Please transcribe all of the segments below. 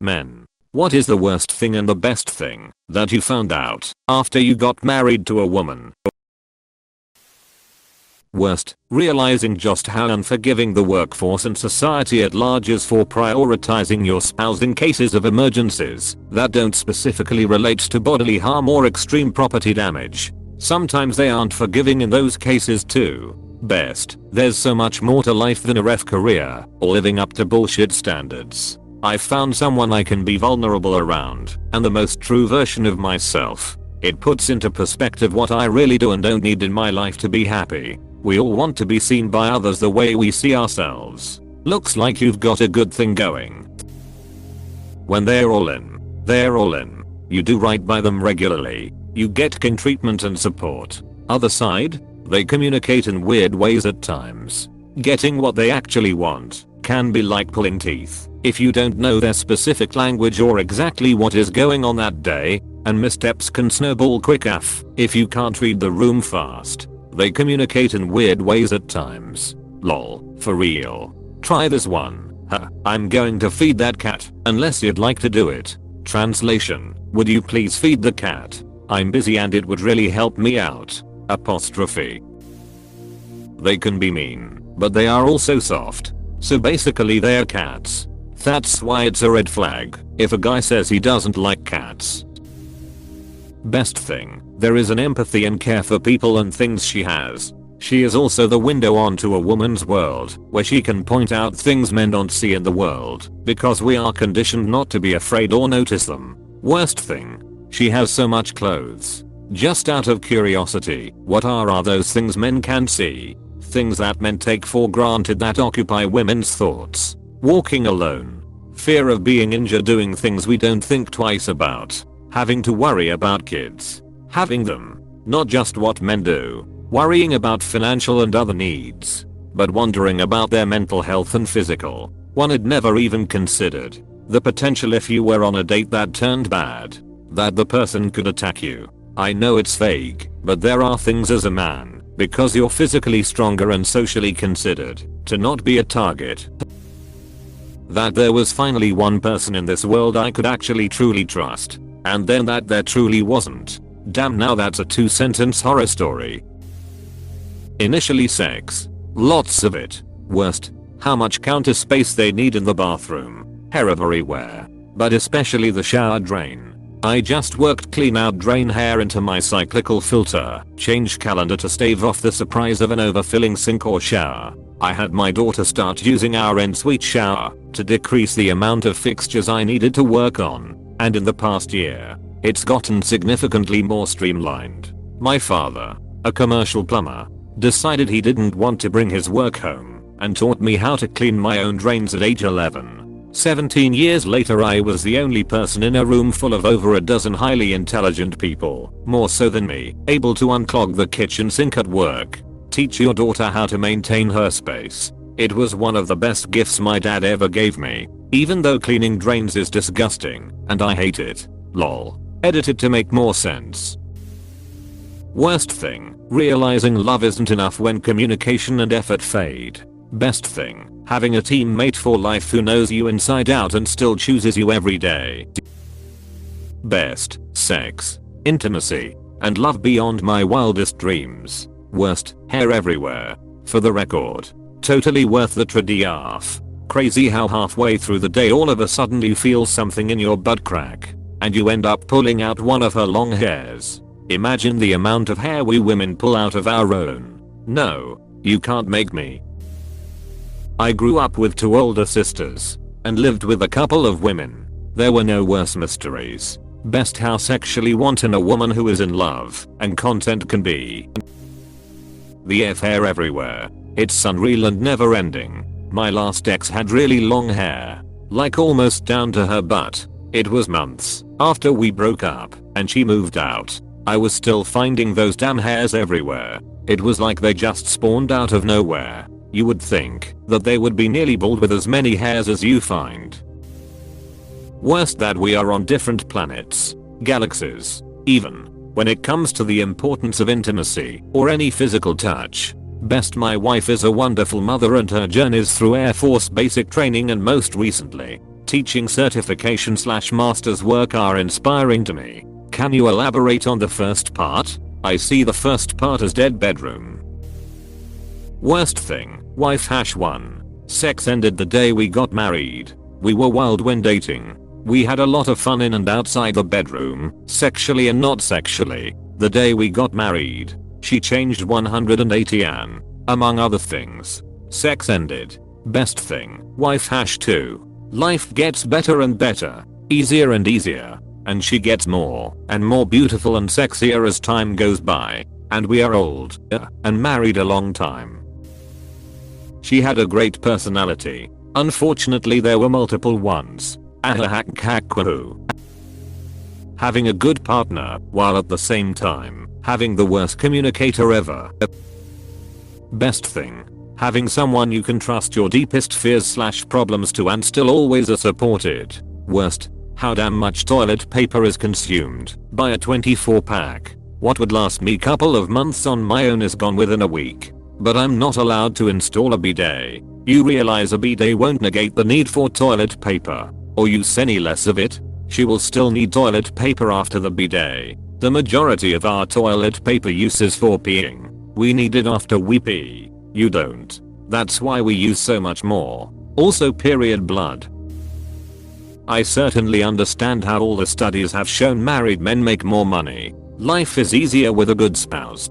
Men. What is the worst thing and the best thing that you found out after you got married to a woman? Worst, realizing just how unforgiving the workforce and society at large is for prioritizing your spouse in cases of emergencies that don't specifically relate to bodily harm or extreme property damage. Sometimes they aren't forgiving in those cases too. Best, there's so much more to life than a ref career or living up to bullshit standards. I've found someone I can be vulnerable around and the most true version of myself. It puts into perspective what I really do and don't need in my life to be happy. We all want to be seen by others the way we see ourselves. Looks like you've got a good thing going. When they're all in, they're all in. You do right by them regularly. You get king treatment and support. Other side, they communicate in weird ways at times. Getting what they actually want can be like pulling teeth. If you don't know their specific language or exactly what is going on that day, and missteps can snowball quick af. If you can't read the room fast, they communicate in weird ways at times. Lol, for real. Try this one. I'm going to feed that cat, unless you'd like to do it. Translation, would you please feed the cat? I'm busy and it would really help me out. Apostrophe. They can be mean, but they are also soft. So basically they're cats. That's why it's a red flag if a guy says he doesn't like cats. Best thing, there is an empathy and care for people and things she has. She is also the window onto a woman's world where she can point out things men don't see in the world because we are conditioned not to be afraid or notice them. Worst thing, she has so much clothes. Just out of curiosity, what are those things men can't see? Things that men take for granted that occupy women's thoughts. Walking alone. Fear of being injured doing things we don't think twice about. Having to worry about kids. Having them. Not just what men do. Worrying about financial and other needs. But wondering about their mental health and physical. One had never even considered. The potential if you were on a date that turned bad. That the person could attack you. I know it's vague, but there are things as a man, because you're physically stronger and socially considered, to not be a target. That there was finally one person in this world I could actually truly trust. And then that there truly wasn't. Damn, now that's a 2-sentence horror story. Initially sex. Lots of it. Worst, how much counter space they need in the bathroom. Hair everywhere. But especially the shower drain. I just worked clean out drain hair into my cyclical filter, change calendar to stave off the surprise of an overfilling sink or shower. I had my daughter start using our ensuite shower to decrease the amount of fixtures I needed to work on, and in the past year, it's gotten significantly more streamlined. My father, a commercial plumber, decided he didn't want to bring his work home and taught me how to clean my own drains at age 11. 17 years later I was the only person in a room full of over a dozen highly intelligent people, more so than me, able to unclog the kitchen sink at work. Teach your daughter how to maintain her space. It was one of the best gifts my dad ever gave me, even though cleaning drains is disgusting, and I hate it. Lol. Edited to make more sense. Worst thing, realizing love isn't enough when communication and effort fade. Best thing, having a teammate for life who knows you inside out and still chooses you every day. Best, sex, intimacy, and love beyond my wildest dreams. Worst, hair everywhere. For the record, totally worth the trade-off. Crazy how halfway through the day all of a sudden you feel something in your butt crack, and you end up pulling out one of her long hairs. Imagine the amount of hair we women pull out of our own. No, you can't make me. I grew up with 2 older sisters and lived with a couple of women. There were no worse mysteries. Best how sexually wanton a woman who is in love and content can be. The hair everywhere. It's unreal and never ending. My last ex had really long hair, like almost down to her butt. It was months after we broke up and she moved out. I was still finding those damn hairs everywhere. It was like they just spawned out of nowhere. You would think that they would be nearly bald with as many hairs as you find. Worst that we are on different planets, galaxies, even when it comes to the importance of intimacy or any physical touch. Best my wife is a wonderful mother and her journeys through Air Force basic training and most recently teaching certification / master's work are inspiring to me. Can you elaborate on the first part? I see the first part as dead bedroom. Worst thing, wife #1. Sex ended the day we got married. We were wild when dating. We had a lot of fun in and outside the bedroom, sexually and not sexually. The day we got married, she changed 180 and, among other things. Sex ended. Best thing, wife #2. Life gets better and better, easier and easier, and she gets more and more beautiful and sexier as time goes by, and we are old and married a long time. She had a great personality. Unfortunately there were multiple ones. Having a good partner while at the same time having the worst communicator ever. Best thing, having someone you can trust your deepest fears / problems to and still always are supported. Worst, how damn much toilet paper is consumed. Buy a 24 pack. What would last me couple of months on my own is gone within a week. But I'm not allowed to install a bidet. You realize a bidet won't negate the need for toilet paper, or use any less of it. She will still need toilet paper after the bidet. The majority of our toilet paper use is for peeing. We need it after we pee. You don't. That's why we use so much more. Also period blood. I certainly understand how all the studies have shown married men make more money. Life is easier with a good spouse.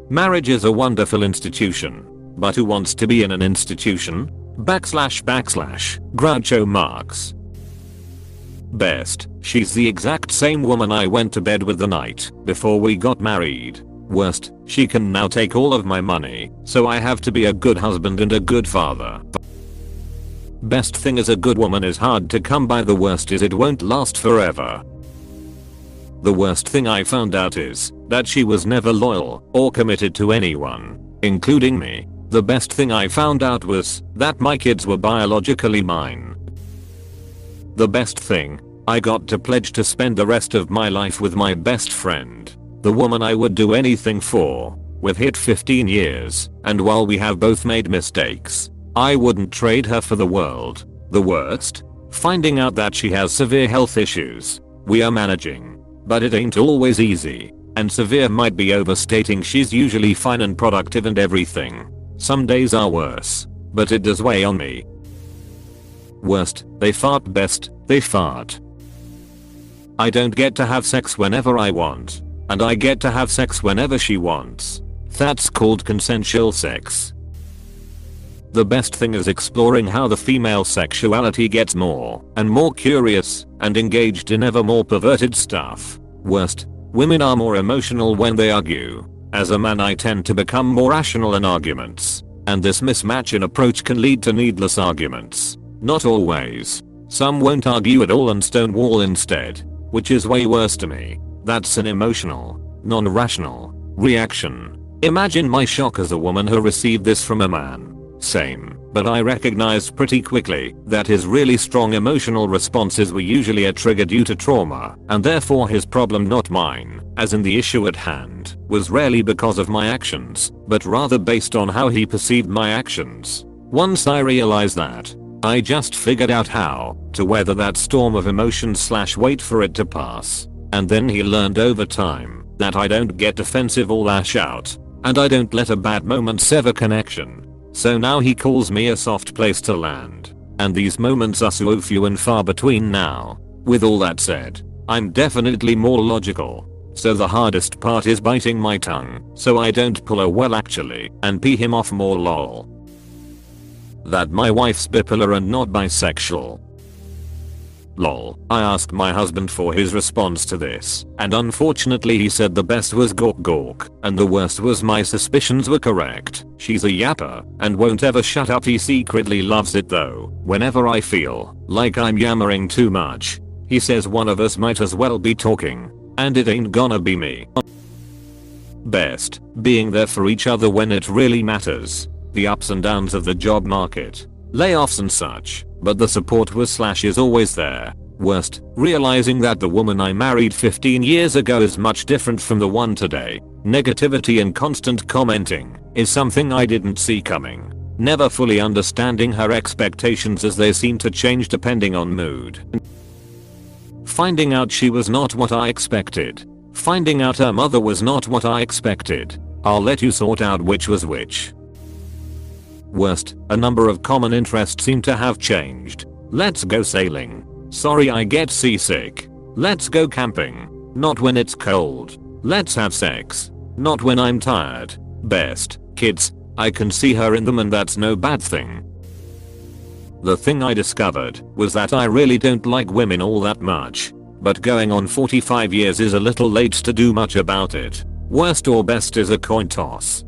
Marriage is a wonderful institution. But who wants to be in an institution? / Groucho Marx. Best, she's the exact same woman I went to bed with the night before we got married. Worst, she can now take all of my money, so I have to be a good husband and a good father. Best thing is a good woman is hard to come by. The worst is it won't last forever. The worst thing I found out is that she was never loyal or committed to anyone, including me. The best thing I found out was that my kids were biologically mine. The best thing, I got to pledge to spend the rest of my life with my best friend, the woman I would do anything for. We've hit 15 years, and while we have both made mistakes, I wouldn't trade her for the world. The worst? Finding out that she has severe health issues. We are managing. But it ain't always easy, and severe might be overstating. She's usually fine and productive and everything. Some days are worse, but it does weigh on me. Worst, they fart. Best, they fart. I don't get to have sex whenever I want, and I get to have sex whenever she wants. That's called consensual sex. The best thing is exploring how the female sexuality gets more and more curious and engaged in ever more perverted stuff. Worst, women are more emotional when they argue. As a man I tend to become more rational in arguments, and this mismatch in approach can lead to needless arguments. Not always. Some won't argue at all and stonewall instead, which is way worse to me. That's an emotional, non-rational reaction. Imagine my shock as a woman who received this from a man. Same, but I recognized pretty quickly that his really strong emotional responses were usually a trigger due to trauma, and therefore his problem, not mine, as in the issue at hand, was rarely because of my actions, but rather based on how he perceived my actions. Once I realized that, I just figured out how to weather that storm of emotions / wait for it to pass. And then he learned over time that I don't get defensive or lash out, and I don't let a bad moment sever connection. So now he calls me a soft place to land. And these moments are so few and far between now. With all that said, I'm definitely more logical. So the hardest part is biting my tongue so I don't pull a well actually and pee him off more. Lol. That my wife's bipolar and not bisexual. Lol. I asked my husband for his response to this, and unfortunately he said the best was gawk gawk, and the worst was my suspicions were correct. She's a yapper, and won't ever shut up. He secretly loves it though. Whenever I feel like I'm yammering too much, he says one of us might as well be talking, and it ain't gonna be me. Best, being there for each other when it really matters. The ups and downs of the job market, layoffs and such, but the support was / is always there. Worst, realizing that the woman I married 15 years ago is much different from the one today. Negativity and constant commenting is something I didn't see coming. never fully understanding her expectations as they seem to change depending on mood. Finding out she was not what I expected. Finding out her mother was not what I expected. I'll let you sort out which was which. Worst, a number of common interests seem to have changed. Let's go sailing. Sorry I get seasick. Let's go camping. Not when it's cold. Let's have sex. Not when I'm tired. Best, kids. I can see her in them and that's no bad thing. The thing I discovered was that I really don't like women all that much. But going on 45 years is a little late to do much about it. Worst or best is a coin toss.